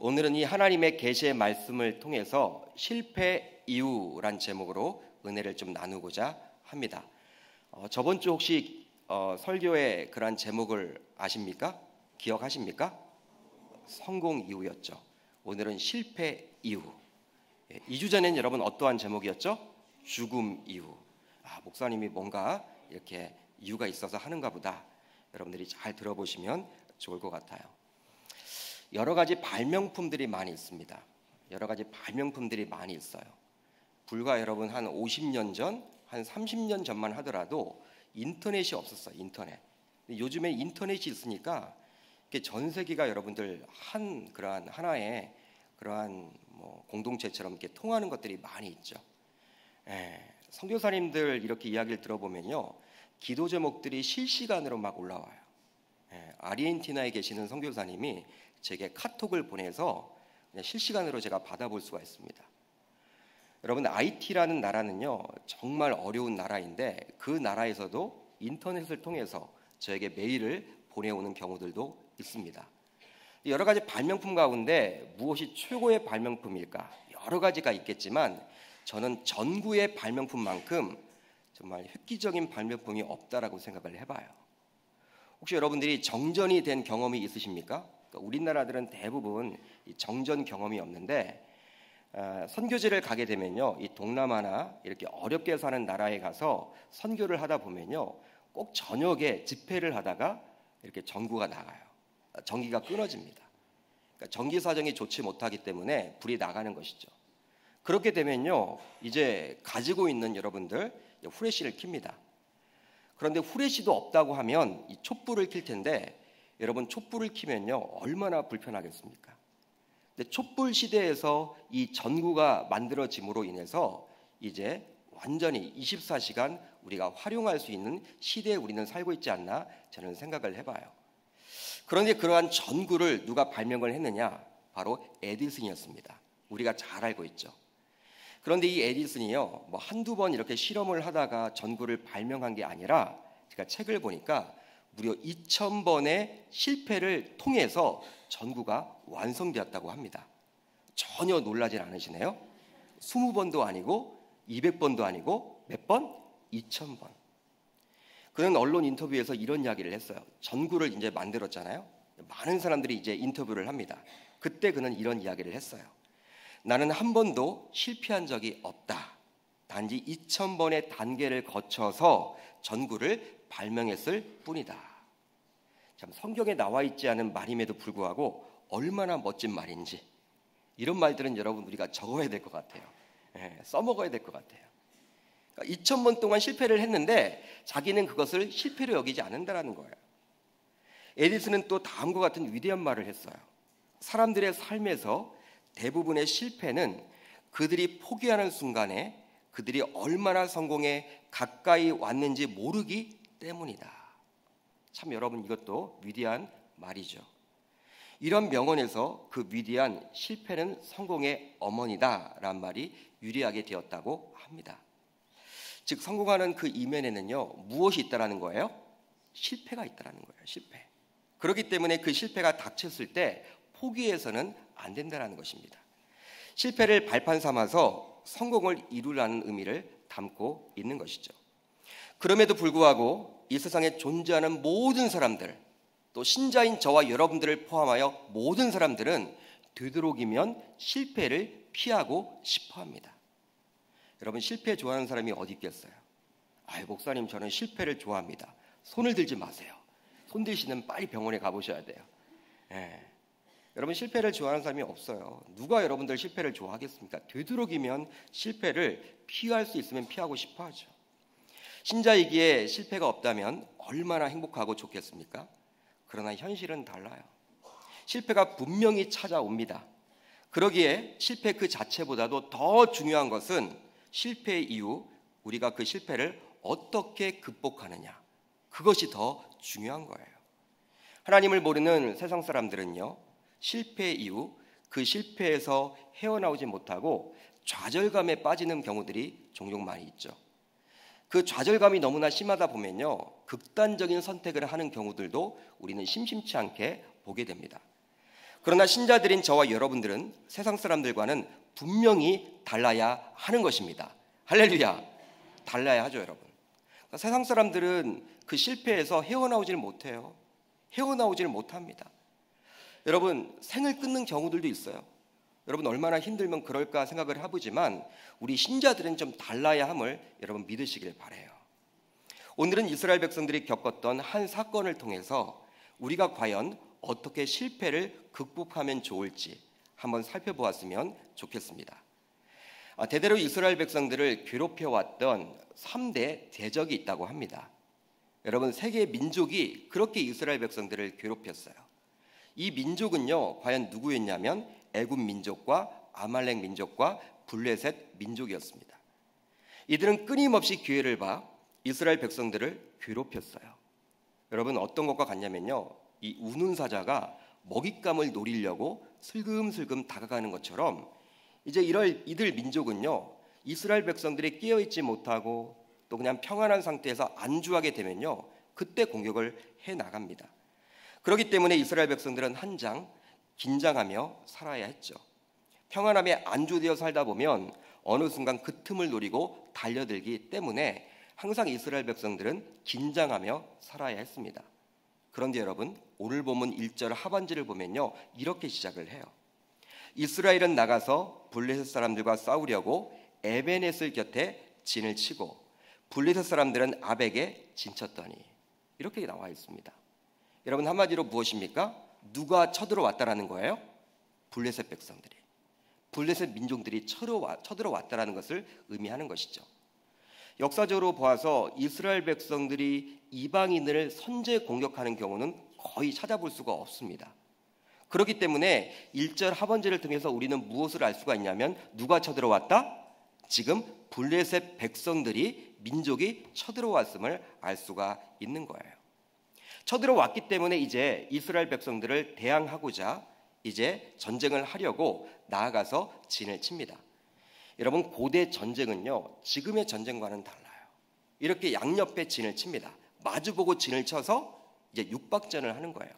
오늘은 이 하나님의 계시의 말씀을 통해서 실패 이유란 제목으로 은혜를 좀 나누고자 합니다. 저번 주 혹시 설교의 그러한 제목을 아십니까? 기억하십니까? 성공 이유였죠. 오늘은 실패 이유. 2주 전엔 여러분 어떠한 제목이었죠? 죽음 이유. 목사님이 뭔가 이렇게 이유가 있어서 하는가 보다. 여러분들이 잘 들어보시면 좋을 것 같아요. 여러 가지 발명품들이 많이 있습니다. 여러 가지 발명품들이 많이 있어요. 불과 여러분 한 50년 전, 한 30년 전만 하더라도 인터넷이 없었어요. 인터넷. 요즘에 인터넷이 있으니까 전 세계가 여러분들 그러한 하나의 그러한 공동체처럼 이렇게 통하는 것들이 많이 있죠. 선교사님들 이렇게 이야기를 들어보면요, 기도 제목들이 실시간으로 막 올라와요. 아르헨티나에 계시는 선교사님이 제게 카톡을 보내서 그냥 실시간으로 제가 받아볼 수가 있습니다. 여러분, IT라는 나라는요 정말 어려운 나라인데 그 나라에서도 인터넷을 통해서 저에게 메일을 보내오는 경우들도 있습니다. 여러 가지 발명품 가운데 무엇이 최고의 발명품일까? 여러 가지가 있겠지만 저는 전구의 발명품만큼 정말 획기적인 발명품이 없다라고 생각을 해봐요. 혹시 여러분들이 정전이 된 경험이 있으십니까? 우리나라들은 대부분 이 정전 경험이 없는데 선교지를 가게 되면요, 이 동남아나 이렇게 어렵게 사는 나라에 가서 선교를 하다 보면요, 꼭 저녁에 집회를 하다가 이렇게 전구가 나가요. 전기가 끊어집니다. 그러니까 전기 사정이 좋지 못하기 때문에 불이 나가는 것이죠. 그렇게 되면요, 이제 가지고 있는 여러분들 후레쉬를 켭니다. 그런데 후레쉬도 없다고 하면 이 촛불을 켤 텐데, 여러분 촛불을 켜면요 얼마나 불편하겠습니까? 근데 촛불 시대에서 이 전구가 만들어짐으로 인해서 이제 완전히 24시간 우리가 활용할 수 있는 시대에 우리는 살고 있지 않나 저는 생각을 해봐요. 그런데 그러한 전구를 누가 발명을 했느냐? 바로 에디슨이었습니다. 우리가 잘 알고 있죠. 그런데 이 에디슨이요 한두 번 이렇게 실험을 하다가 전구를 발명한 게 아니라, 제가 책을 보니까 무려 2000번의 실패를 통해서 전구가 완성되었다고 합니다. 전혀 놀라진 않으시네요. 20번도 아니고 200번도 아니고 몇 번? 2000번. 그는 언론 인터뷰에서 이런 이야기를 했어요. 전구를 이제 만들었잖아요. 많은 사람들이 이제 인터뷰를 합니다. 그때 그는 이런 이야기를 했어요. 나는 한 번도 실패한 적이 없다. 단지 2000번의 단계를 거쳐서 전구를 발명했을 뿐이다. 참, 성경에 나와 있지 않은 말임에도 불구하고 얼마나 멋진 말인지, 이런 말들은 여러분 우리가 적어야 될 것 같아요. 써먹어야 될 것 같아요. 그러니까 2000번 동안 실패를 했는데 자기는 그것을 실패로 여기지 않는다라는 거예요. 에디슨은 또 다음과 같은 위대한 말을 했어요. 사람들의 삶에서 대부분의 실패는 그들이 포기하는 순간에 그들이 얼마나 성공에 가까이 왔는지 모르기 때문이다. 참, 여러분 이것도 위대한 말이죠. 이런 명언에서 그 위대한 실패는 성공의 어머니다라는 말이 유리하게 되었다고 합니다. 즉, 성공하는 그 이면에는요 무엇이 있다라는 거예요? 실패가 있다라는 거예요. 실패. 그렇기 때문에 그 실패가 닥쳤을 때 포기해서는 안 된다라는 것입니다. 실패를 발판 삼아서 성공을 이루라는 의미를 담고 있는 것이죠. 그럼에도 불구하고 이 세상에 존재하는 모든 사람들, 또 신자인 저와 여러분들을 포함하여 모든 사람들은 되도록이면 실패를 피하고 싶어합니다. 여러분, 실패 좋아하는 사람이 어디 있겠어요? 목사님 저는 실패를 좋아합니다. 손을 들지 마세요. 손 들시면 빨리 병원에 가보셔야 돼요. 여러분, 실패를 좋아하는 사람이 없어요. 누가 여러분들 실패를 좋아하겠습니까? 되도록이면 실패를 피할 수 있으면 피하고 싶어 하죠. 신자이기에 실패가 없다면 얼마나 행복하고 좋겠습니까? 그러나 현실은 달라요. 실패가 분명히 찾아옵니다. 그러기에 실패 그 자체보다도 더 중요한 것은 실패 이후 우리가 그 실패를 어떻게 극복하느냐, 그것이 더 중요한 거예요. 하나님을 모르는 세상 사람들은요 실패 이후 그 실패에서 헤어나오지 못하고 좌절감에 빠지는 경우들이 종종 많이 있죠. 그 좌절감이 너무나 심하다 보면요 극단적인 선택을 하는 경우들도 우리는 심심치 않게 보게 됩니다. 그러나 신자들인 저와 여러분들은 세상 사람들과는 분명히 달라야 하는 것입니다. 할렐루야. 달라야 하죠, 여러분. 그러니까 세상 사람들은 그 실패에서 헤어나오질 못해요. 헤어나오질 못합니다. 여러분, 생을 끊는 경우들도 있어요. 여러분, 얼마나 힘들면 그럴까 생각을 해보지만 우리 신자들은 좀 달라야 함을 여러분 믿으시길 바라요. 오늘은 이스라엘 백성들이 겪었던 한 사건을 통해서 우리가 과연 어떻게 실패를 극복하면 좋을지 한번 살펴보았으면 좋겠습니다. 대대로 이스라엘 백성들을 괴롭혀왔던 3대 대적이 있다고 합니다. 여러분, 세계 민족이 그렇게 이스라엘 백성들을 괴롭혔어요. 이 민족은요, 과연 누구였냐면 애굽 민족과 아말렉 민족과 블레셋 민족이었습니다. 이들은 끊임없이 기회를 봐 이스라엘 백성들을 괴롭혔어요. 여러분, 어떤 것과 같냐면요, 이 우는 사자가 먹잇감을 노리려고 슬금슬금 다가가는 것처럼 이제 이들 민족은요, 이스라엘 백성들이 깨어있지 못하고 또 그냥 평안한 상태에서 안주하게 되면요, 그때 공격을 해나갑니다. 그렇기 때문에 이스라엘 백성들은 한장 긴장하며 살아야 했죠. 평안함에 안주되어 살다 보면 어느 순간 그 틈을 노리고 달려들기 때문에 항상 이스라엘 백성들은 긴장하며 살아야 했습니다. 그런데 여러분, 오늘 본문 1절 하반절을 보면요, 이렇게 시작을 해요. 이스라엘은 나가서 블레셋 사람들과 싸우려고 에베넷을 곁에 진을 치고 블레셋 사람들은 아벡에 진쳤더니, 이렇게 나와 있습니다. 여러분, 한마디로 무엇입니까? 누가 쳐들어왔다라는 거예요? 블레셋 백성들이, 블레셋 민족들이 쳐들어왔다라는 것을 의미하는 것이죠. 역사적으로 보아서 이스라엘 백성들이 이방인을 선제 공격하는 경우는 거의 찾아볼 수가 없습니다. 그렇기 때문에 1절 하반절을 통해서 우리는 무엇을 알 수가 있냐면, 누가 쳐들어왔다? 지금 블레셋 백성들이, 민족이 쳐들어왔음을 알 수가 있는 거예요. 쳐들어왔기 때문에 이제 이스라엘 백성들을 대항하고자 이제 전쟁을 하려고 나아가서 진을 칩니다. 여러분, 고대 전쟁은요, 지금의 전쟁과는 달라요. 이렇게 양옆에 진을 칩니다. 마주보고 진을 쳐서 이제 육박전을 하는 거예요.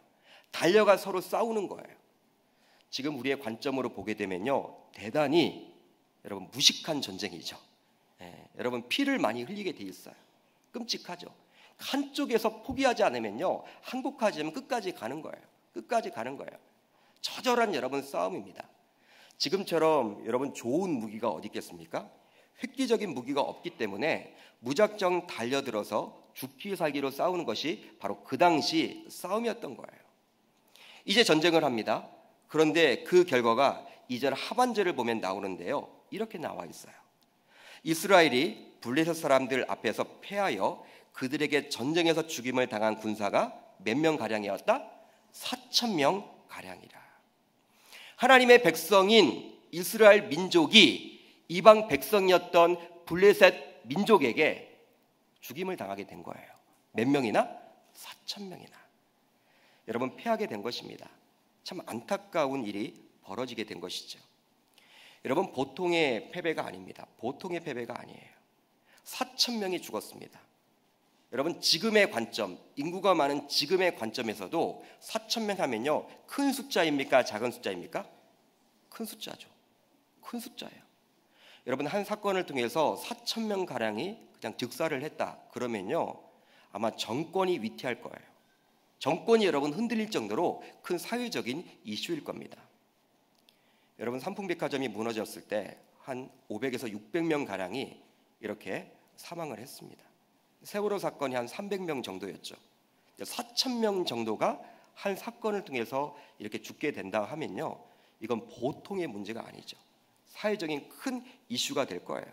달려가 서로 싸우는 거예요. 지금 우리의 관점으로 보게 되면요, 대단히 여러분 무식한 전쟁이죠. 여러분, 피를 많이 흘리게 돼 있어요. 끔찍하죠. 한쪽에서 포기하지 않으면요, 항복하지 않으면 끝까지 가는 거예요. 끝까지 가는 거예요. 처절한 여러분 싸움입니다. 지금처럼 여러분 좋은 무기가 어디 있겠습니까? 획기적인 무기가 없기 때문에 무작정 달려들어서 죽기 살기로 싸우는 것이 바로 그 당시 싸움이었던 거예요. 이제 전쟁을 합니다. 그런데 그 결과가 2절 하반절을 보면 나오는데요, 이렇게 나와 있어요. 이스라엘이 블레셋 사람들 앞에서 패하여 그들에게 전쟁에서 죽임을 당한 군사가 몇 명 가량이었다? 4,000명 가량이라. 하나님의 백성인 이스라엘 민족이 이방 백성이었던 블레셋 민족에게 죽임을 당하게 된 거예요. 몇 명이나? 4,000명이나. 여러분, 패하게 된 것입니다. 참 안타까운 일이 벌어지게 된 것이죠. 여러분, 보통의 패배가 아닙니다. 보통의 패배가 아니에요. 4,000명이 죽었습니다. 여러분, 지금의 관점, 인구가 많은 지금의 관점에서도 4,000명 하면요, 큰 숫자입니까? 작은 숫자입니까? 큰 숫자죠. 큰 숫자예요. 여러분, 한 사건을 통해서 4,000명 가량이 그냥 득사를 했다 그러면요, 아마 정권이 위태할 거예요. 정권이 여러분 흔들릴 정도로 큰 사회적인 이슈일 겁니다. 여러분, 삼풍백화점이 무너졌을 때 한 500에서 600명 가량이 이렇게 사망을 했습니다. 세월호 사건이 한 300명 정도였죠. 4,000명 정도가 한 사건을 통해서 이렇게 죽게 된다 하면요, 이건 보통의 문제가 아니죠. 사회적인 큰 이슈가 될 거예요.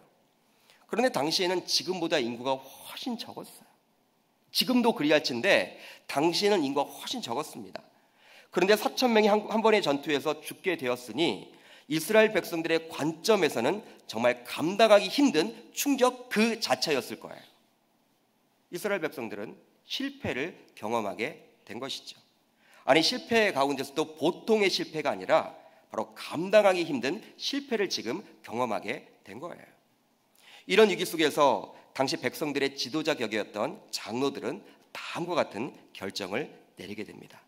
그런데 당시에는 지금보다 인구가 훨씬 적었어요. 지금도 그리할진데 당시에는 인구가 훨씬 적었습니다. 그런데 4,000명이 한 번의 전투에서 죽게 되었으니 이스라엘 백성들의 관점에서는 정말 감당하기 힘든 충격 그 자체였을 거예요. 이스라엘 백성들은 실패를 경험하게 된 것이죠. 아니, 실패 가운데서도 보통의 실패가 아니라 바로 감당하기 힘든 실패를 지금 경험하게 된 거예요. 이런 위기 속에서 당시 백성들의 지도자 격이었던 장로들은 다음과 같은 결정을 내리게 됩니다.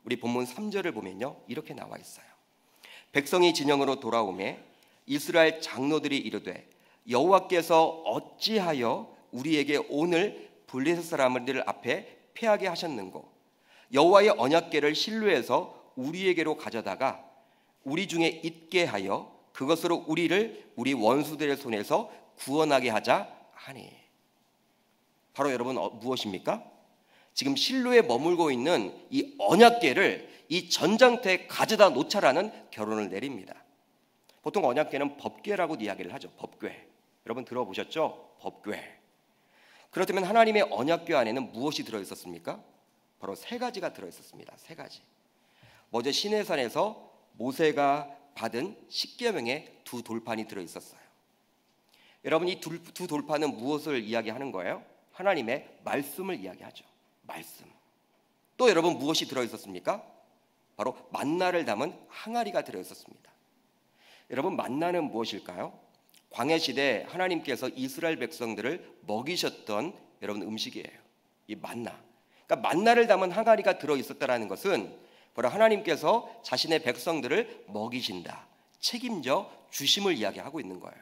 우리 본문 3절을 보면요, 이렇게 나와 있어요. 백성이 진영으로 돌아오매 이스라엘 장로들이 이르되 여호와께서 어찌하여 우리에게 오늘 블레셋 사람들 앞에 패하게 하셨는고? 여호와의 언약궤를 실로에서 우리에게로 가져다가 우리 중에 있게 하여 그것으로 우리를 우리 원수들의 손에서 구원하게 하자 하니. 바로 여러분 무엇입니까? 지금 실로에 머물고 있는 이 언약궤를 이 전장터에 가져다 놓자라는 결론을 내립니다. 보통 언약궤는 법궤라고 이야기를 하죠. 법궤. 여러분 들어보셨죠? 법궤. 그렇다면 하나님의 언약궤 안에는 무엇이 들어있었습니까? 바로 세 가지가 들어있었습니다. 세 가지. 먼저 시내산에서 모세가 받은 십계명의 두 돌판이 들어있었어요. 여러분 이 두 돌판은 무엇을 이야기하는 거예요? 하나님의 말씀을 이야기하죠. 말씀. 또 여러분 무엇이 들어있었습니까? 바로 만나를 담은 항아리가 들어있었습니다. 여러분 만나는 무엇일까요? 광야 시대 하나님께서 이스라엘 백성들을 먹이셨던 여러분 음식이에요. 이 만나. 그러니까 만나를 담은 항아리가 들어있었다라는 것은 바로 하나님께서 자신의 백성들을 먹이신다, 책임져 주심을 이야기하고 있는 거예요.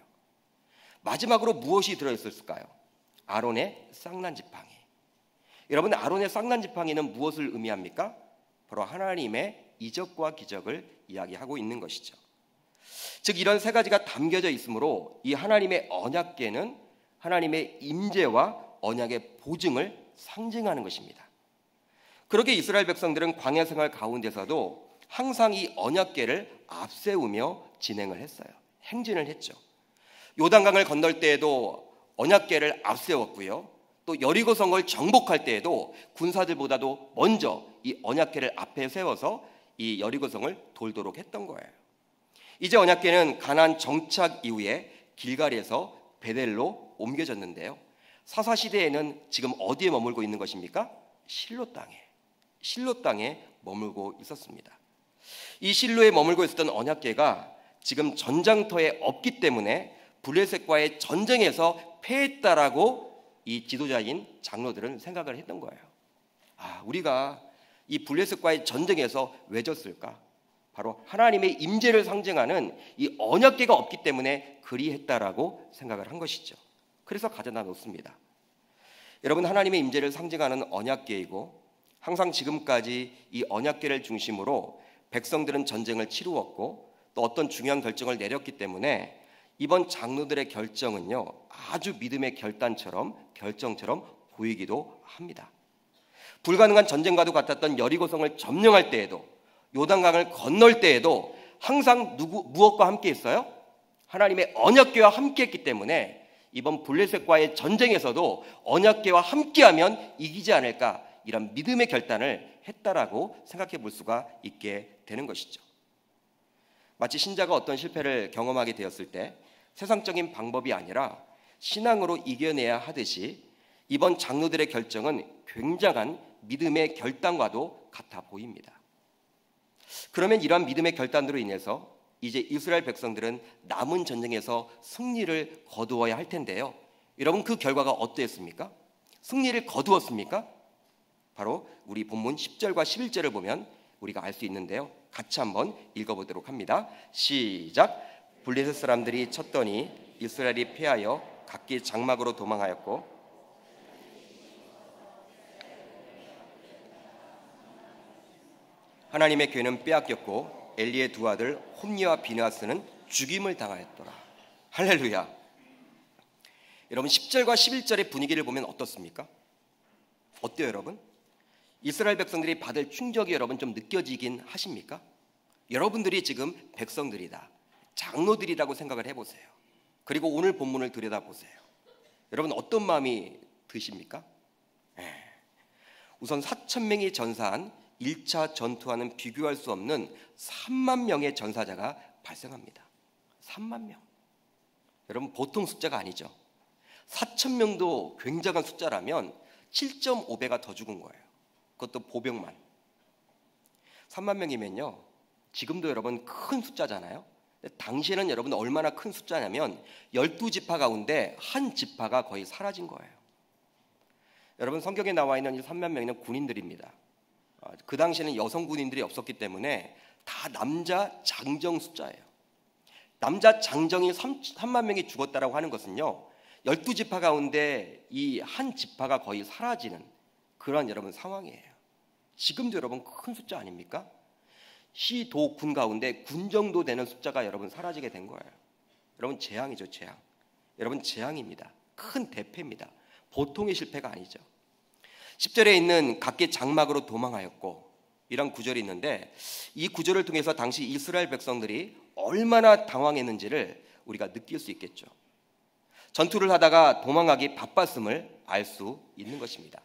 마지막으로 무엇이 들어있었을까요? 아론의 쌍난 지팡이. 여러분 아론의 쌍난 지팡이는 무엇을 의미합니까? 바로 하나님의 이적과 기적을 이야기하고 있는 것이죠. 즉 이런 세 가지가 담겨져 있으므로 이 하나님의 언약궤는 하나님의 임재와 언약의 보증을 상징하는 것입니다. 그렇게 이스라엘 백성들은 광야 생활 가운데서도 항상 이 언약궤를 앞세우며 진행을 했어요. 행진을 했죠. 요단강을 건널 때에도 언약궤를 앞세웠고요. 또 여리고성을 정복할 때에도 군사들보다도 먼저 이 언약궤를 앞에 세워서 이 여리고성을 돌도록 했던 거예요. 이제 언약궤는 가나안 정착 이후에 길갈에서 베델로 옮겨졌는데요. 사사 시대에는 지금 어디에 머물고 있는 것입니까? 실로 땅에 머물고 있었습니다. 이 실로에 머물고 있었던 언약궤가 지금 전장터에 없기 때문에 블레셋과의 전쟁에서 패했다라고 이 지도자인 장로들은 생각을 했던 거예요. 우리가 이 블레셋과의 전쟁에서 왜 졌을까? 바로 하나님의 임재를 상징하는 이 언약궤가 없기 때문에 그리했다라고 생각을 한 것이죠. 그래서 가져다 놓습니다. 여러분 하나님의 임재를 상징하는 언약궤이고 항상 지금까지 이 언약궤를 중심으로 백성들은 전쟁을 치루었고 또 어떤 중요한 결정을 내렸기 때문에 이번 장로들의 결정은요 아주 믿음의 결정처럼 보이기도 합니다. 불가능한 전쟁과도 같았던 여리고성을 점령할 때에도 요단강을 건널 때에도 항상 무엇과 함께 했어요? 하나님의 언약궤와 함께 했기 때문에 이번 블레셋과의 전쟁에서도 언약궤와 함께하면 이기지 않을까 이런 믿음의 결단을 했다라고 생각해 볼 수가 있게 되는 것이죠. 마치 신자가 어떤 실패를 경험하게 되었을 때 세상적인 방법이 아니라 신앙으로 이겨내야 하듯이 이번 장로들의 결정은 굉장한 믿음의 결단과도 같아 보입니다. 그러면 이러한 믿음의 결단으로 인해서 이제 이스라엘 백성들은 남은 전쟁에서 승리를 거두어야 할 텐데요. 여러분 그 결과가 어떠했습니까? 승리를 거두었습니까? 바로 우리 본문 10절과 11절을 보면 우리가 알 수 있는데요. 같이 한번 읽어보도록 합니다. 시작. 블레셋 사람들이 쳤더니 이스라엘이 패하여 각기 장막으로 도망하였고 하나님의 궤는 빼앗겼고 엘리의 두 아들 홈니와 비느하스는 죽임을 당하였더라. 할렐루야. 여러분 10절과 11절의 분위기를 보면 어떻습니까? 어때요 여러분? 이스라엘 백성들이 받을 충격이 여러분 좀 느껴지긴 하십니까? 여러분들이 지금 백성들이다, 장로들이라고 생각을 해보세요. 그리고 오늘 본문을 들여다보세요. 여러분 어떤 마음이 드십니까? 우선 4,000명이 전사한 1차 전투와는 비교할 수 없는 3만 명의 전사자가 발생합니다. 3만 명. 여러분 보통 숫자가 아니죠. 4,000명도 굉장한 숫자라면 7.5배가 더 죽은 거예요. 그것도 보병만. 3만 명이면요 지금도 여러분 큰 숫자잖아요. 당시에는 여러분 얼마나 큰 숫자냐면 12지파 가운데 한 지파가 거의 사라진 거예요. 여러분 성경에 나와 있는 이 3만 명은 군인들입니다. 그 당시에는 여성 군인들이 없었기 때문에 다 남자 장정 숫자예요. 남자 장정이 3만 명이 죽었다라고 하는 것은요, 12지파 가운데 이 한 지파가 거의 사라지는 그러한 여러분 상황이에요. 지금도 여러분 큰 숫자 아닙니까? 시, 도, 군 가운데 군 정도 되는 숫자가 여러분 사라지게 된 거예요. 여러분 재앙이죠, 재앙. 여러분 재앙입니다. 큰 대패입니다. 보통의 실패가 아니죠. 10절에 있는 각기 장막으로 도망하였고, 이런 구절이 있는데 이 구절을 통해서 당시 이스라엘 백성들이 얼마나 당황했는지를 우리가 느낄 수 있겠죠. 전투를 하다가 도망가기 바빴음을 알 수 있는 것입니다.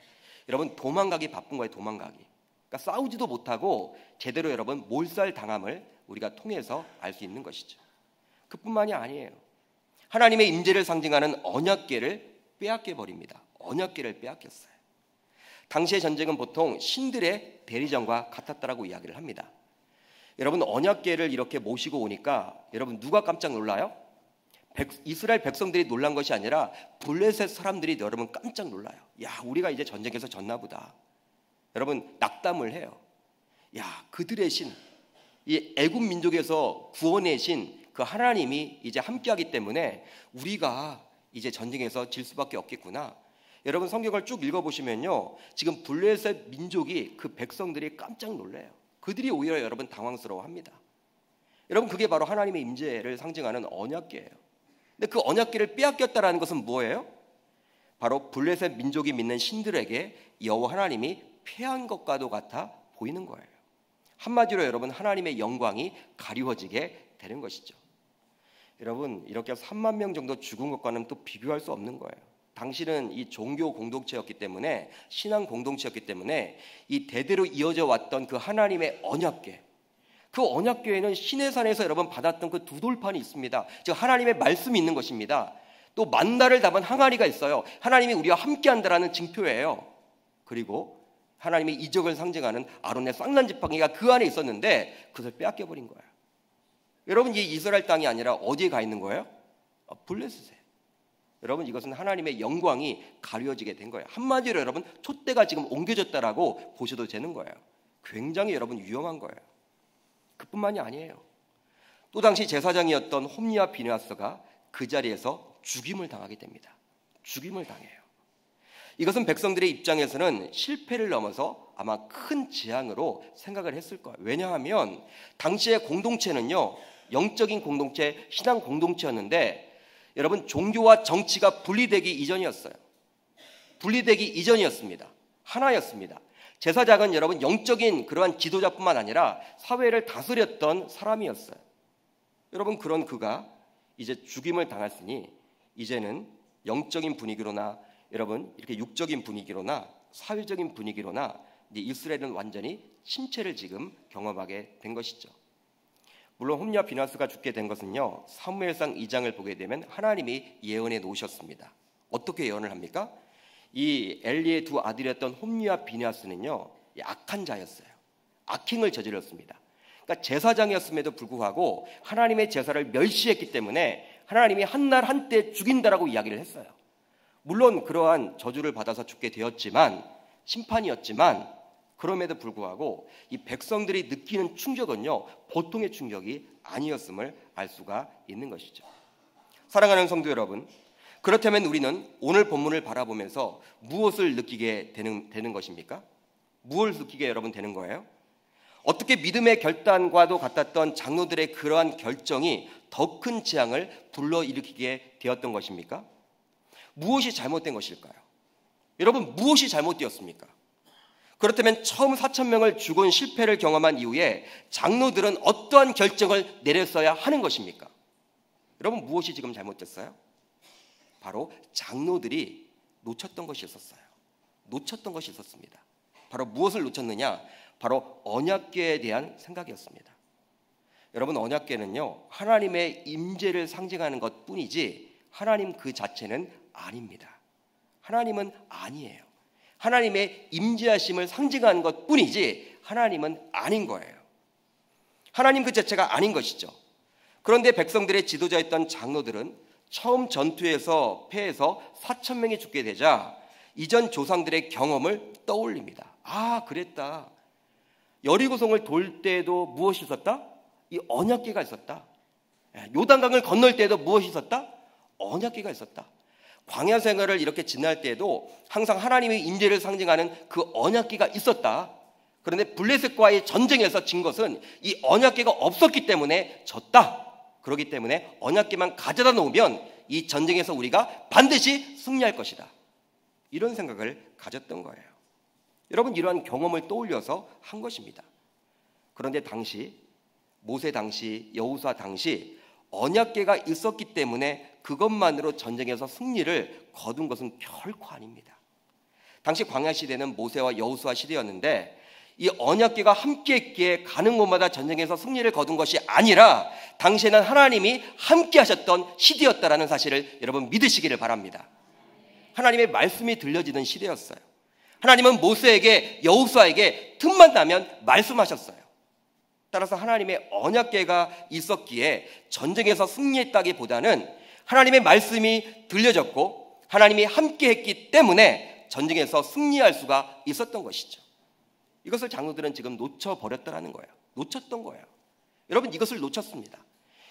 여러분 도망가기 바쁜 거예요. 도망가기. 그러니까 싸우지도 못하고 제대로 여러분 몰살당함을 우리가 통해서 알 수 있는 것이죠. 그뿐만이 아니에요. 하나님의 임재를 상징하는 언약궤를 빼앗겨 버립니다. 언약궤를 빼앗겼어요. 당시의 전쟁은 보통 신들의 대리전과 같았다라고 이야기를 합니다. 여러분 언약궤를 이렇게 모시고 오니까 여러분 누가 깜짝 놀라요? 이스라엘 백성들이 놀란 것이 아니라 블레셋 사람들이 여러분 깜짝 놀라요. 야, 우리가 이제 전쟁에서 졌나 보다. 여러분 낙담을 해요. 야, 그들의 신, 이 애굽 민족에서 구원의 신 그 하나님이 이제 함께하기 때문에 우리가 이제 전쟁에서 질 수밖에 없겠구나. 여러분 성경을 쭉 읽어보시면요, 지금 블레셋 민족이 그 백성들이 깜짝 놀래요. 그들이 오히려 여러분 당황스러워합니다. 여러분 그게 바로 하나님의 임재를 상징하는 언약궤예요. 근데 그 언약궤를 빼앗겼다라는 것은 뭐예요? 바로 블레셋 민족이 믿는 신들에게 여호와 하나님이 패한 것과도 같아 보이는 거예요. 한마디로 여러분 하나님의 영광이 가리워지게 되는 것이죠. 여러분 이렇게 3만 명 정도 죽은 것과는 또 비교할 수 없는 거예요. 당시는 이 종교 공동체였기 때문에, 신앙 공동체였기 때문에 이 대대로 이어져 왔던 그 하나님의 언약궤, 그 언약궤에는 시내산에서 여러분 받았던 그 두 돌판이 있습니다. 즉 하나님의 말씀이 있는 것입니다. 또 만나를 담은 항아리가 있어요. 하나님이 우리와 함께한다라는 징표예요. 그리고 하나님의 이적을 상징하는 아론의 쌍난 지팡이가 그 안에 있었는데 그것을 빼앗겨 버린 거예요. 여러분 이 이스라엘 땅이 아니라 어디에 가 있는 거예요? 블레셋에. 여러분 이것은 하나님의 영광이 가려지게 된 거예요. 한마디로 여러분 촛대가 지금 옮겨졌다라고 보셔도 되는 거예요. 굉장히 여러분 위험한 거예요. 그뿐만이 아니에요. 또 당시 제사장이었던 홈리와 비느하스가 그 자리에서 죽임을 당하게 됩니다. 죽임을 당해요. 이것은 백성들의 입장에서는 실패를 넘어서 아마 큰 재앙으로 생각을 했을 거예요. 왜냐하면 당시의 공동체는요, 영적인 공동체, 신앙 공동체였는데 여러분 종교와 정치가 분리되기 이전이었어요. 분리되기 이전이었습니다. 하나였습니다. 제사장은 여러분 영적인 그러한 지도자뿐만 아니라 사회를 다스렸던 사람이었어요. 여러분 그런 그가 이제 죽임을 당했으니 이제는 영적인 분위기로나 여러분 이렇게 육적인 분위기로나 사회적인 분위기로나 이제 이스라엘은 완전히 침체를 지금 경험하게 된 것이죠. 물론 홈리와 비느하스가 죽게 된 것은요, 사무엘상 2장을 보게 되면 하나님이 예언해 놓으셨습니다. 어떻게 예언을 합니까? 이 엘리의 두 아들이었던 홈리와 비느하스는요, 악한 자였어요. 악행을 저질렀습니다. 그러니까 제사장이었음에도 불구하고 하나님의 제사를 멸시했기 때문에 하나님이 한날 한때 죽인다라고 이야기를 했어요. 물론 그러한 저주를 받아서 죽게 되었지만, 심판이었지만 그럼에도 불구하고 이 백성들이 느끼는 충격은요, 보통의 충격이 아니었음을 알 수가 있는 것이죠. 사랑하는 성도 여러분, 그렇다면 우리는 오늘 본문을 바라보면서 무엇을 느끼게 되는 것입니까? 무엇을 느끼게 여러분 되는 거예요? 어떻게 믿음의 결단과도 같았던 장로들의 그러한 결정이 더 큰 재앙을 불러일으키게 되었던 것입니까? 무엇이 잘못된 것일까요? 여러분 무엇이 잘못되었습니까? 그렇다면 처음 4,000명을 죽은 실패를 경험한 이후에 장로들은 어떠한 결정을 내렸어야 하는 것입니까? 여러분 무엇이 지금 잘못됐어요? 바로 장로들이 놓쳤던 것이 있었어요. 놓쳤던 것이 있었습니다. 바로 무엇을 놓쳤느냐? 바로 언약궤에 대한 생각이었습니다. 여러분 언약궤는요, 하나님의 임재를 상징하는 것뿐이지 하나님 그 자체는 아닙니다. 하나님은 아니에요. 하나님의 임재하심을 상징하는 것뿐이지 하나님은 아닌 거예요. 하나님 그 자체가 아닌 것이죠. 그런데 백성들의 지도자였던 장로들은 처음 전투에서 패해서 4,000명이 죽게 되자 이전 조상들의 경험을 떠올립니다. 아, 그랬다. 여리고성을 돌 때도 무엇이 있었다? 이 언약궤가 있었다. 요단강을 건널 때도 무엇이 있었다? 언약궤가 있었다. 광야 생활을 이렇게 지날 때에도 항상 하나님의 임재를 상징하는 그 언약궤가 있었다. 그런데 블레셋과의 전쟁에서 진 것은 이 언약궤가 없었기 때문에 졌다. 그렇기 때문에 언약궤만 가져다 놓으면 이 전쟁에서 우리가 반드시 승리할 것이다. 이런 생각을 가졌던 거예요. 여러분, 이러한 경험을 떠올려서 한 것입니다. 그런데 당시 모세 당시, 여호수아 당시 언약궤가 있었기 때문에 그것만으로 전쟁에서 승리를 거둔 것은 결코 아닙니다. 당시 광야 시대는 모세와 여호수아 시대였는데 이 언약궤가 함께했기에 가는 곳마다 전쟁에서 승리를 거둔 것이 아니라 당시에는 하나님이 함께 하셨던 시대였다라는 사실을 여러분 믿으시기를 바랍니다. 하나님의 말씀이 들려지는 시대였어요. 하나님은 모세에게, 여호수아에게 틈만 나면 말씀하셨어요. 따라서 하나님의 언약궤가 있었기에 전쟁에서 승리했다기보다는 하나님의 말씀이 들려졌고 하나님이 함께했기 때문에 전쟁에서 승리할 수가 있었던 것이죠. 이것을 장로들은 지금 놓쳐버렸다는 거예요. 놓쳤던 거예요. 여러분, 이것을 놓쳤습니다.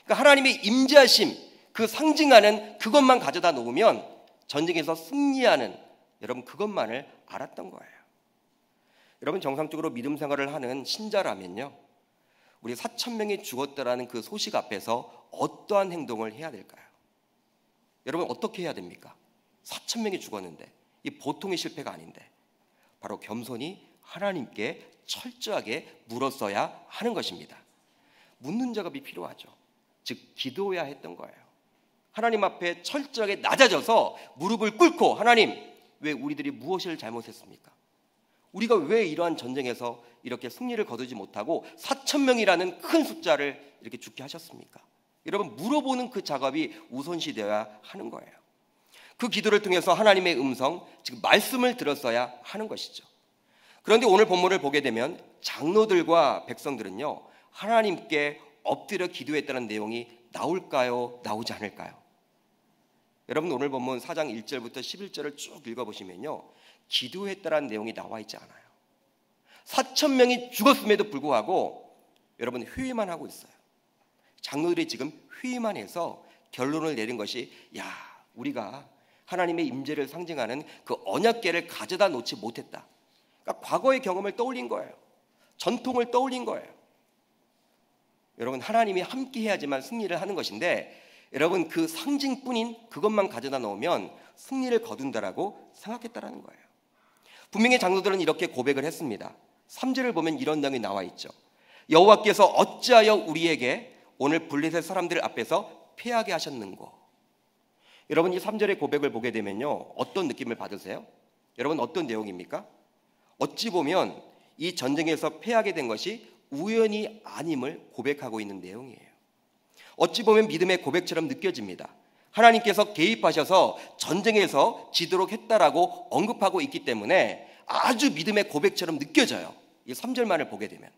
그러니까 하나님의 임재하심, 그 상징하는 그것만 가져다 놓으면 전쟁에서 승리하는, 여러분, 그것만을 알았던 거예요. 여러분, 정상적으로 믿음 생활을 하는 신자라면요, 우리 4,000명이 죽었다라는 그 소식 앞에서 어떠한 행동을 해야 될까요? 여러분, 어떻게 해야 됩니까? 4,000명이 죽었는데, 이 보통의 실패가 아닌데 바로 겸손히 하나님께 철저하게 물었어야 하는 것입니다. 묻는 작업이 필요하죠. 즉 기도해야 했던 거예요. 하나님 앞에 철저하게 낮아져서 무릎을 꿇고, 하나님, 왜 우리들이 무엇을 잘못했습니까? 우리가 왜 이러한 전쟁에서 이렇게 승리를 거두지 못하고 4,000명이라는 큰 숫자를 이렇게 죽게 하셨습니까? 여러분, 물어보는 그 작업이 우선시되어야 하는 거예요. 그 기도를 통해서 하나님의 음성, 즉 말씀을 들었어야 하는 것이죠. 그런데 오늘 본문을 보게 되면 장로들과 백성들은요, 하나님께 엎드려 기도했다는 내용이 나올까요? 나오지 않을까요? 여러분, 오늘 본문 4장 1절부터 11절을 쭉 읽어보시면요, 기도했다는 내용이 나와 있지 않아요. 4,000명이 죽었음에도 불구하고 여러분 회의만 하고 있어요. 장로들이 지금 회의만 해서 결론을 내린 것이, 야, 우리가 하나님의 임재를 상징하는 그 언약궤를 가져다 놓지 못했다. 그러니까 과거의 경험을 떠올린 거예요. 전통을 떠올린 거예요. 여러분, 하나님이 함께 해야지만 승리를 하는 것인데, 여러분, 그 상징뿐인 그것만 가져다 놓으면 승리를 거둔다라고 생각했다라는 거예요. 분명히 장로들은 이렇게 고백을 했습니다. 3절을 보면 이런 내용이 나와 있죠. 여호와께서 어찌하여 우리에게 오늘 블레셋 사람들 앞에서 패하게 하셨는고. 여러분, 이 3절의 고백을 보게 되면요, 어떤 느낌을 받으세요? 여러분, 어떤 내용입니까? 어찌 보면 이 전쟁에서 패하게 된 것이 우연이 아님을 고백하고 있는 내용이에요. 어찌 보면 믿음의 고백처럼 느껴집니다. 하나님께서 개입하셔서 전쟁에서 지도록 했다라고 언급하고 있기 때문에 아주 믿음의 고백처럼 느껴져요. 이 3절만을 보게 되면.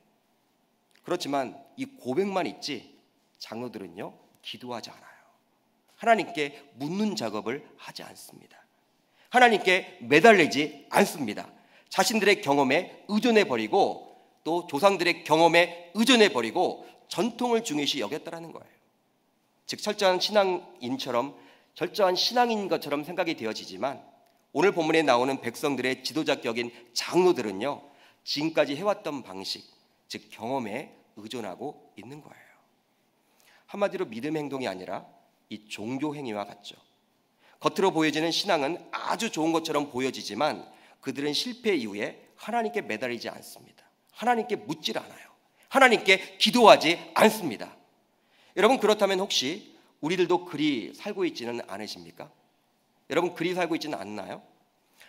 그렇지만 이 고백만 있지 장로들은요, 기도하지 않아요. 하나님께 묻는 작업을 하지 않습니다. 하나님께 매달리지 않습니다. 자신들의 경험에 의존해버리고 또 조상들의 경험에 의존해버리고 전통을 중요시 여겼다라는 거예요. 즉 철저한 신앙인처럼, 철저한 신앙인 것처럼 생각이 되어지지만 오늘 본문에 나오는 백성들의 지도자 격인 장로들은요, 지금까지 해왔던 방식, 즉 경험에 의존하고 있는 거예요. 한마디로 믿음 행동이 아니라 이 종교 행위와 같죠. 겉으로 보여지는 신앙은 아주 좋은 것처럼 보여지지만 그들은 실패 이후에 하나님께 매달리지 않습니다. 하나님께 묻질 않아요. 하나님께 기도하지 않습니다. 여러분, 그렇다면 혹시 우리들도 그리 살고 있지는 않으십니까? 여러분, 그리 살고 있지는 않나요?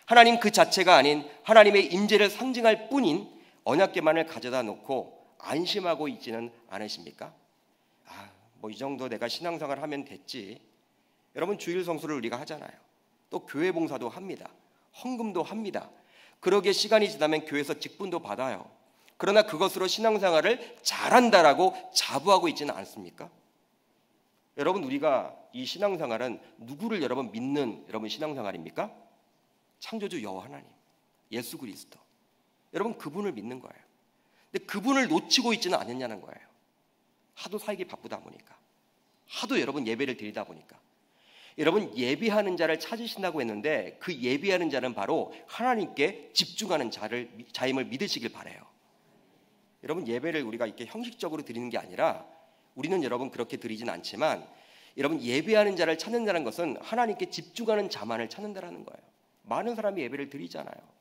하나님 그 자체가 아닌 하나님의 임재를 상징할 뿐인 언약궤만을 가져다 놓고 안심하고 있지는 않으십니까? 뭐 이 정도 내가 신앙생활 하면 됐지. 여러분, 주일 성수를 우리가 하잖아요. 또 교회 봉사도 합니다. 헌금도 합니다. 그러게 시간이 지나면 교회에서 직분도 받아요. 그러나 그것으로 신앙생활을 잘한다라고 자부하고 있지는 않습니까? 여러분, 우리가 이 신앙생활은 누구를 여러분 믿는 여러분 신앙생활입니까? 창조주 여호와 하나님, 예수 그리스도. 여러분, 그분을 믿는 거예요. 근데 그분을 놓치고 있지는 않느냐는 거예요. 하도 살기 바쁘다 보니까, 하도 여러분 예배를 드리다 보니까. 여러분 예비하는 자를 찾으신다고 했는데 그 예비하는 자는 바로 하나님께 집중하는 자임을 믿으시길 바라요. 여러분 예배를 우리가 이렇게 형식적으로 드리는 게 아니라, 우리는 여러분 그렇게 드리진 않지만, 여러분 예배하는 자를 찾는다는 것은 하나님께 집중하는 자만을 찾는다는 거예요. 많은 사람이 예배를 드리잖아요.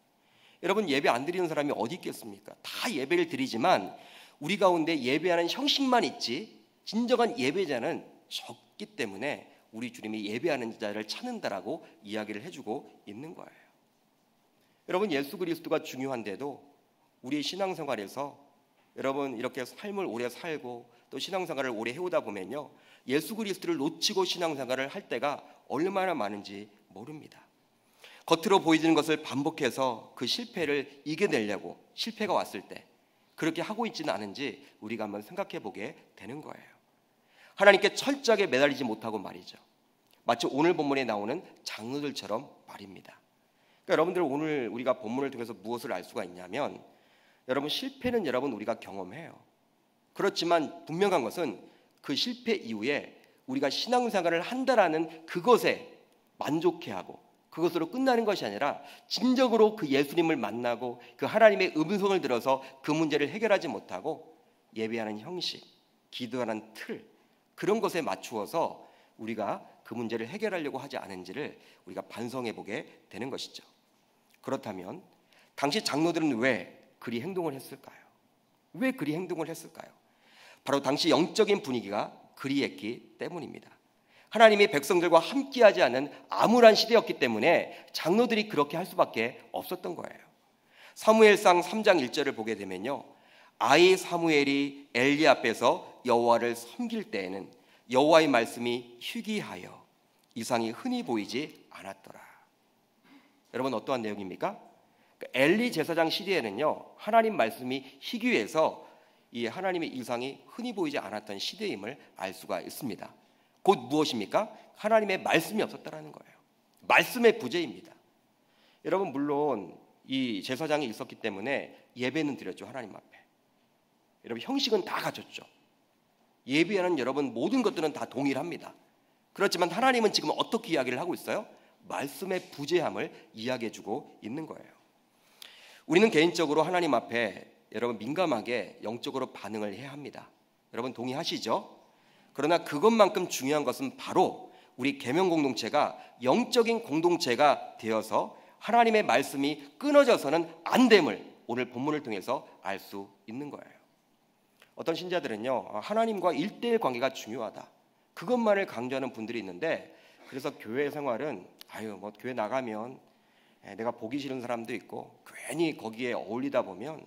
여러분 예배 안 드리는 사람이 어디 있겠습니까? 다 예배를 드리지만 우리 가운데 예배하는 형식만 있지 진정한 예배자는 적기 때문에 우리 주님이 예배하는 자를 찾는다라고 이야기를 해주고 있는 거예요. 여러분 예수 그리스도가 중요한데도 우리 신앙생활에서 여러분 이렇게 삶을 오래 살고 또 신앙생활을 오래 해오다 보면요, 예수 그리스도를 놓치고 신앙생활을 할 때가 얼마나 많은지 모릅니다. 겉으로 보이는 것을 반복해서 그 실패를 이겨내려고 실패가 왔을 때 그렇게 하고 있지는 않은지 우리가 한번 생각해 보게 되는 거예요. 하나님께 철저하게 매달리지 못하고 말이죠. 마치 오늘 본문에 나오는 장로들처럼 말입니다. 그러니까 여러분들 오늘 우리가 본문을 통해서 무엇을 알 수가 있냐면, 여러분 실패는 여러분 우리가 경험해요. 그렇지만 분명한 것은 그 실패 이후에 우리가 신앙생활을 한다라는 그것에 만족해하고 그것으로 끝나는 것이 아니라 진정으로 그 예수님을 만나고 그 하나님의 음성을 들어서 그 문제를 해결하지 못하고 예배하는 형식, 기도하는 틀, 그런 것에 맞추어서 우리가 그 문제를 해결하려고 하지 않은지를 우리가 반성해 보게 되는 것이죠. 그렇다면 당시 장로들은 왜 그리 행동을 했을까요? 왜 그리 행동을 했을까요? 바로 당시 영적인 분위기가 그리했기 때문입니다. 하나님이 백성들과 함께하지 않은 암울한 시대였기 때문에 장로들이 그렇게 할 수밖에 없었던 거예요. 사무엘상 3장 1절을 보게 되면요, 아이 사무엘이 엘리 앞에서 여호와를 섬길 때에는 여호와의 말씀이 희귀하여 이상이 흔히 보이지 않았더라. 여러분 어떠한 내용입니까? 엘리 제사장 시대에는요, 하나님 말씀이 희귀해서 이 하나님의 이상이 흔히 보이지 않았던 시대임을 알 수가 있습니다. 곧 무엇입니까? 하나님의 말씀이 없었다라는 거예요. 말씀의 부재입니다. 여러분 물론 이 제사장이 있었기 때문에 예배는 드렸죠, 하나님 앞에. 여러분 형식은 다 갖췄죠. 예배하는 여러분 모든 것들은 다 동일합니다. 그렇지만 하나님은 지금 어떻게 이야기를 하고 있어요? 말씀의 부재함을 이야기해주고 있는 거예요. 우리는 개인적으로 하나님 앞에 여러분 민감하게 영적으로 반응을 해야 합니다. 여러분 동의하시죠? 그러나 그것만큼 중요한 것은 바로 우리 계명 공동체가 영적인 공동체가 되어서 하나님의 말씀이 끊어져서는 안 됨을 오늘 본문을 통해서 알 수 있는 거예요. 어떤 신자들은요, 하나님과 1:1 관계가 중요하다, 그것만을 강조하는 분들이 있는데, 그래서 교회 생활은 뭐 교회 나가면 내가 보기 싫은 사람도 있고 괜히 거기에 어울리다 보면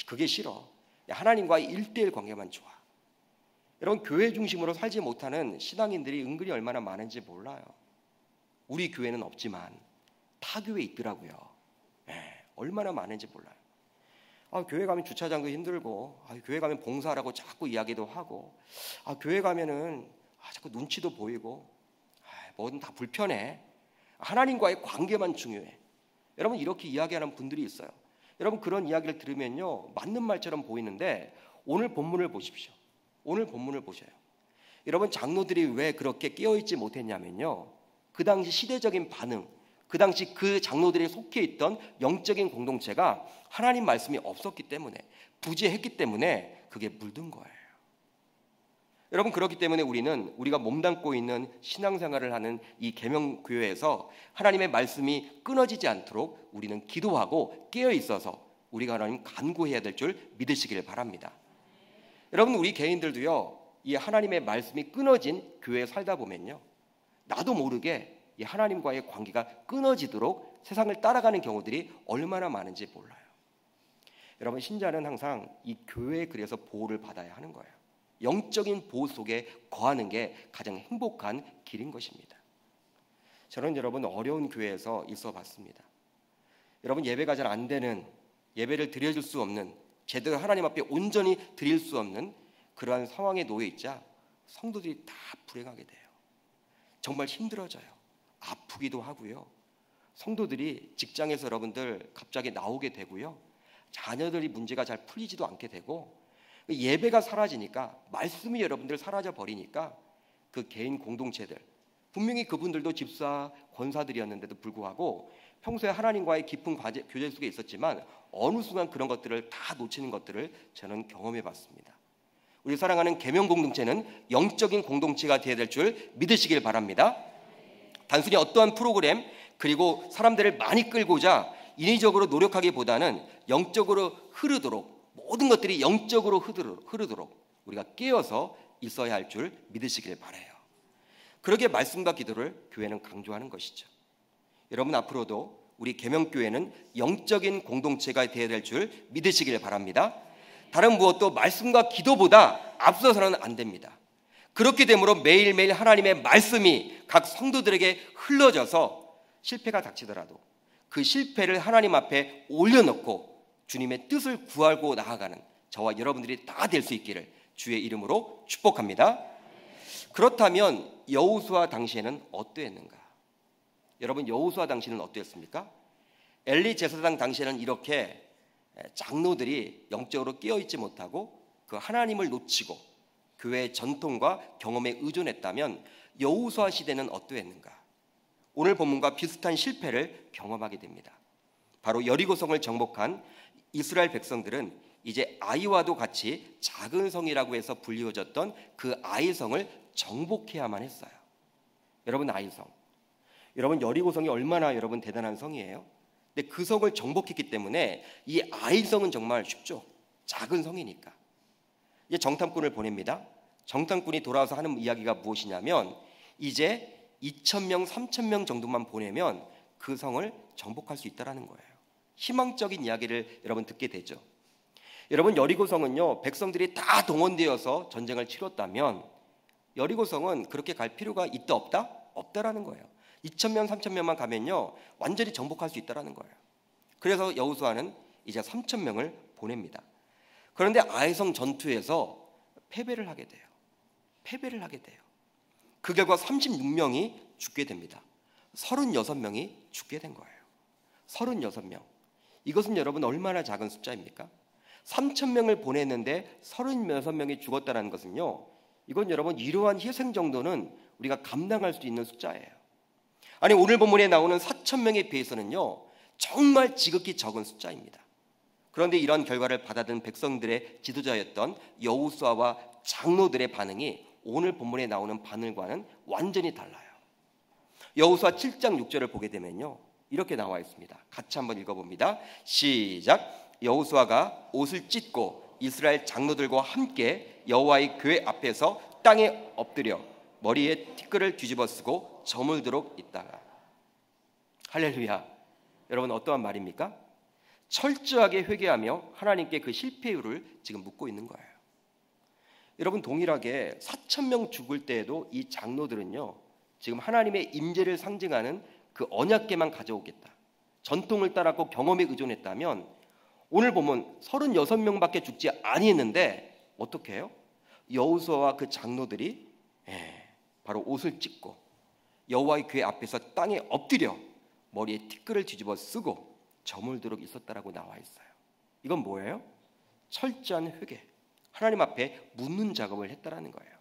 그게 싫어, 하나님과의 1:1 관계만 좋아. 여러분 교회 중심으로 살지 못하는 신앙인들이 은근히 얼마나 많은지 몰라요. 우리 교회는 없지만 타 교회에 있더라고요. 얼마나 많은지 몰라요. 교회 가면 주차장도 힘들고, 교회 가면 봉사하라고 자꾸 이야기도 하고, 교회 가면은 자꾸 눈치도 보이고, 뭐든 다 불편해. 하나님과의 관계만 중요해. 여러분 이렇게 이야기하는 분들이 있어요. 여러분 그런 이야기를 들으면요, 맞는 말처럼 보이는데 오늘 본문을 보십시오. 오늘 본문을 보셔요. 여러분 장로들이 왜 그렇게 깨어있지 못했냐면요, 그 당시 시대적인 반응, 그 당시 그 장로들이 속해 있던 영적인 공동체가 하나님 말씀이 없었기 때문에, 부재했기 때문에 그게 물든 거예요. 여러분 그렇기 때문에 우리가 몸담고 있는 신앙생활을 하는 이 계명교회에서 하나님의 말씀이 끊어지지 않도록 우리는 기도하고 깨어 있어서 우리가 하나님 간구해야 될 줄 믿으시길 바랍니다. 여러분 우리 개인들도요, 이 하나님의 말씀이 끊어진 교회에 살다 보면요, 나도 모르게 이 하나님과의 관계가 끊어지도록 세상을 따라가는 경우들이 얼마나 많은지 몰라요. 여러분 신자는 항상 이 교회에 그래서 보호를 받아야 하는 거예요. 영적인 보호 속에 거하는 게 가장 행복한 길인 것입니다. 저는 여러분 어려운 교회에서 있어 봤습니다. 여러분 예배가 잘 안 되는, 예배를 드려줄 수 없는, 제대로 하나님 앞에 온전히 드릴 수 없는 그러한 상황에 놓여 있자 성도들이 다 불행하게 돼요. 정말 힘들어져요. 아프기도 하고요. 성도들이 직장에서 여러분들 갑자기 나오게 되고요. 자녀들이 문제가 잘 풀리지도 않게 되고, 예배가 사라지니까, 말씀이 여러분들 사라져 버리니까 그 개인 공동체들, 분명히 그분들도 집사, 권사들이었는데도 불구하고 평소에 하나님과의 깊은 교제 속에 있었지만 어느 순간 그런 것들을 다 놓치는 것들을 저는 경험해 봤습니다. 우리 사랑하는 계명 공동체는 영적인 공동체가 되어야 될 줄 믿으시길 바랍니다. 단순히 어떠한 프로그램 그리고 사람들을 많이 끌고자 인위적으로 노력하기보다는 영적으로 흐르도록, 모든 것들이 영적으로 흐르도록 우리가 깨어서 있어야 할 줄 믿으시길 바라요. 그러게 말씀과 기도를 교회는 강조하는 것이죠. 여러분, 앞으로도 우리 계명교회는 영적인 공동체가 되어야 될 줄 믿으시길 바랍니다. 다른 무엇도 말씀과 기도보다 앞서서는 안 됩니다. 그렇게 되므로 매일매일 하나님의 말씀이 각 성도들에게 흘러져서 실패가 닥치더라도 그 실패를 하나님 앞에 올려놓고 주님의 뜻을 구하고 나아가는 저와 여러분들이 다 될 수 있기를 주의 이름으로 축복합니다. 그렇다면 여호수아 당시에는 어떠했는가? 여러분, 여호수아 당시는 어떠했습니까? 엘리 제사장 당시에는 이렇게 장로들이 영적으로 깨어있지 못하고 그 하나님을 놓치고 교회의 전통과 경험에 의존했다면 여호수아 시대는 어떠했는가? 오늘 본문과 비슷한 실패를 경험하게 됩니다. 바로 여리고성을 정복한 이스라엘 백성들은 이제 아이와도 같이 작은 성이라고 해서 불리워졌던 그 아이성을 정복해야만 했어요. 여러분, 아이성, 여러분, 여리고성이 얼마나 여러분 대단한 성이에요? 근데 그 성을 정복했기 때문에 이 아이성은 정말 쉽죠. 작은 성이니까. 이제 정탐꾼을 보냅니다. 정탐꾼이 돌아와서 하는 이야기가 무엇이냐면 이제 2,000명, 3,000명 정도만 보내면 그 성을 정복할 수 있다는 거예요. 희망적인 이야기를 여러분 듣게 되죠. 여러분, 여리고성은요, 백성들이 다 동원되어서 전쟁을 치렀다면 여리고성은 그렇게 갈 필요가 있다 없다? 없다라는 거예요. 2,000명, 3,000명만 가면요 완전히 정복할 수 있다라는 거예요. 그래서 여호수아는 이제 3,000명을 보냅니다. 그런데 아이성 전투에서 패배를 하게 돼요. 그 결과 36명이 죽게 됩니다. 36명이 죽게 된 거예요. 36명. 이것은 여러분 얼마나 작은 숫자입니까? 3,000명을 보냈는데 36명이 죽었다는 것은요, 이건 여러분 이러한 희생 정도는 우리가 감당할 수 있는 숫자예요. 아니, 오늘 본문에 나오는 4,000명에 비해서는요 정말 지극히 적은 숫자입니다. 그런데 이런 결과를 받아든 백성들의 지도자였던 여호수아와 장로들의 반응이 오늘 본문에 나오는 반응과는 완전히 달라요. 여호수아 7장 6절을 보게 되면요 이렇게 나와 있습니다. 같이 한번 읽어봅니다. 시작. 여호수아가 옷을 찢고 이스라엘 장로들과 함께 여호와의 교회 앞에서 땅에 엎드려 머리에 티끌을 뒤집어 쓰고 저물도록 있다가. 할렐루야. 여러분, 어떠한 말입니까? 철저하게 회개하며 하나님께 그 실패 이유를 지금 묻고 있는 거예요. 여러분, 동일하게 4,000명 죽을 때에도 이 장로들은요 지금 하나님의 임재를 상징하는 그 언약궤만 가져오겠다, 전통을 따랐고 경험에 의존했다면 오늘 보면 36명밖에 죽지 아니했는데 어떻게 해요? 여호수아와 그 장로들이 바로 옷을 찢고 여호와의 궤 앞에서 땅에 엎드려 머리에 티끌을 뒤집어 쓰고 저물도록 있었다라고 나와 있어요. 이건 뭐예요? 철저한 회개, 하나님 앞에 묻는 작업을 했다라는 거예요.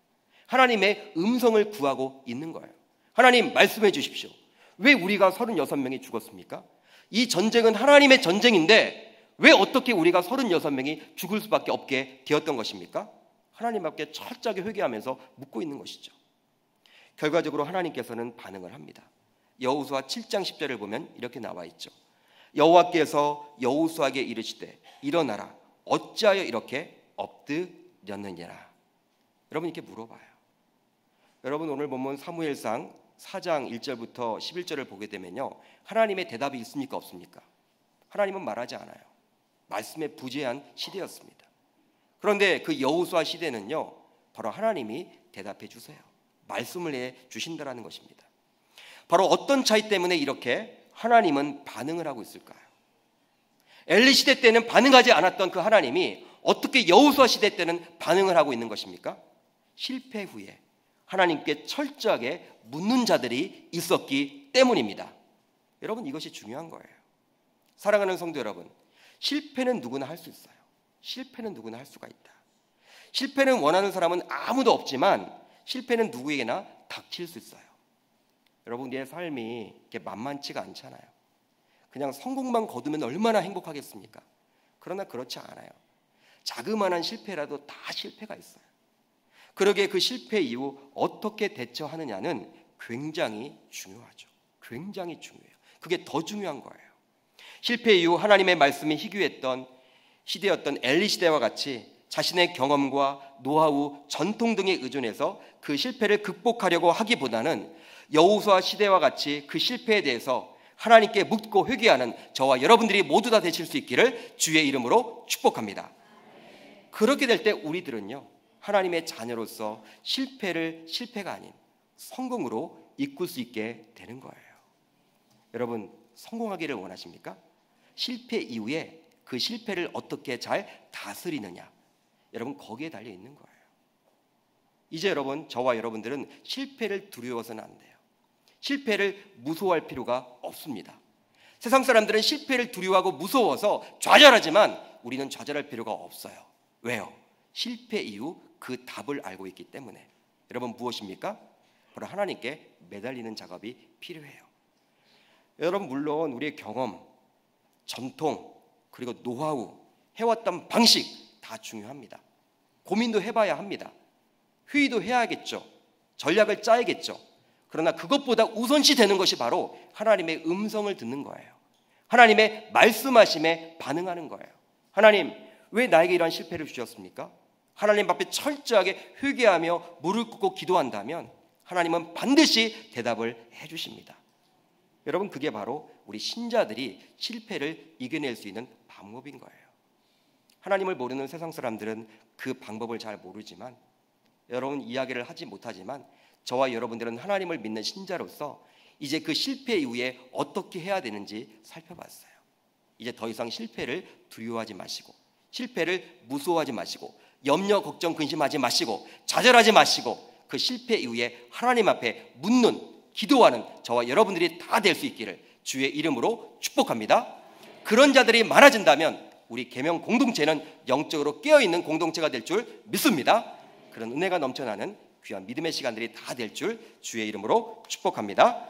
하나님의 음성을 구하고 있는 거예요. 하나님, 말씀해 주십시오. 왜 우리가 36명이 죽었습니까? 이 전쟁은 하나님의 전쟁인데 왜 어떻게 우리가 36명이 죽을 수밖에 없게 되었던 것입니까? 하나님 앞에 철저하게 회개하면서 묻고 있는 것이죠. 결과적으로 하나님께서는 반응을 합니다. 여호수아 7장 10절을 보면 이렇게 나와 있죠. 여호와께서 여호수아에게 이르시되 일어나라, 어찌하여 이렇게 엎드렸느니라. 여러분, 이렇게 물어봐요. 여러분, 오늘 보면 사무엘상 4장 1절부터 11절을 보게 되면요 하나님의 대답이 있습니까 없습니까? 하나님은 말하지 않아요. 말씀에 부재한 시대였습니다. 그런데 그 여호수아 시대는요 바로 하나님이 대답해 주세요. 말씀을 해 주신다라는 것입니다. 바로 어떤 차이 때문에 이렇게 하나님은 반응을 하고 있을까요? 엘리 시대 때는 반응하지 않았던 그 하나님이 어떻게 여호수아 시대 때는 반응을 하고 있는 것입니까? 실패 후에 하나님께 철저하게 묻는 자들이 있었기 때문입니다. 여러분, 이것이 중요한 거예요. 사랑하는 성도 여러분, 실패는 누구나 할 수 있어요. 실패는 누구나 할 수가 있다. 실패는 원하는 사람은 아무도 없지만 실패는 누구에게나 닥칠 수 있어요. 여러분, 내 삶이 이렇게 만만치가 않잖아요. 그냥 성공만 거두면 얼마나 행복하겠습니까? 그러나 그렇지 않아요. 자그마한 실패라도 다 실패가 있어요. 그러기에 그 실패 이후 어떻게 대처하느냐는 굉장히 중요하죠. 굉장히 중요해요. 그게 더 중요한 거예요. 실패 이후 하나님의 말씀이 희귀했던 시대였던 엘리 시대와 같이 자신의 경험과 노하우, 전통 등에 의존해서 그 실패를 극복하려고 하기보다는 여호수아 시대와 같이 그 실패에 대해서 하나님께 묻고 회개하는 저와 여러분들이 모두 다 되실 수 있기를 주의 이름으로 축복합니다. 그렇게 될 때 우리들은요, 하나님의 자녀로서 실패를 실패가 아닌 성공으로 이끌 수 있게 되는 거예요. 여러분, 성공하기를 원하십니까? 실패 이후에 그 실패를 어떻게 잘 다스리느냐, 여러분, 거기에 달려 있는 거예요. 이제 여러분, 저와 여러분들은 실패를 두려워서는 안 돼요. 실패를 무서워할 필요가 없습니다. 세상 사람들은 실패를 두려워하고 무서워서 좌절하지만 우리는 좌절할 필요가 없어요. 왜요? 실패 이후 그 답을 알고 있기 때문에. 여러분, 무엇입니까? 바로 하나님께 매달리는 작업이 필요해요. 여러분, 물론 우리의 경험, 전통, 그리고 노하우, 해왔던 방식 다 중요합니다. 고민도 해봐야 합니다. 회의도 해야겠죠. 전략을 짜야겠죠. 그러나 그것보다 우선시 되는 것이 바로 하나님의 음성을 듣는 거예요. 하나님의 말씀하심에 반응하는 거예요. 하나님, 왜 나에게 이러한 실패를 주셨습니까? 하나님 앞에 철저하게 회개하며 무릎 꿇고 기도한다면 하나님은 반드시 대답을 해주십니다. 여러분, 그게 바로 우리 신자들이 실패를 이겨낼 수 있는 방법인 거예요. 하나님을 모르는 세상 사람들은 그 방법을 잘 모르지만, 여러분, 이야기를 하지 못하지만 저와 여러분들은 하나님을 믿는 신자로서 이제 그 실패 이후에 어떻게 해야 되는지 살펴봤어요. 이제 더 이상 실패를 두려워하지 마시고, 실패를 무서워하지 마시고, 염려, 걱정, 근심하지 마시고, 좌절하지 마시고, 그 실패 이후에 하나님 앞에 묻는, 기도하는 저와 여러분들이 다 될 수 있기를 주의 이름으로 축복합니다. 그런 자들이 많아진다면 우리 계명 공동체는 영적으로 깨어있는 공동체가 될 줄 믿습니다. 그런 은혜가 넘쳐나는 귀한 믿음의 시간들이 다 될 줄 주의 이름으로 축복합니다.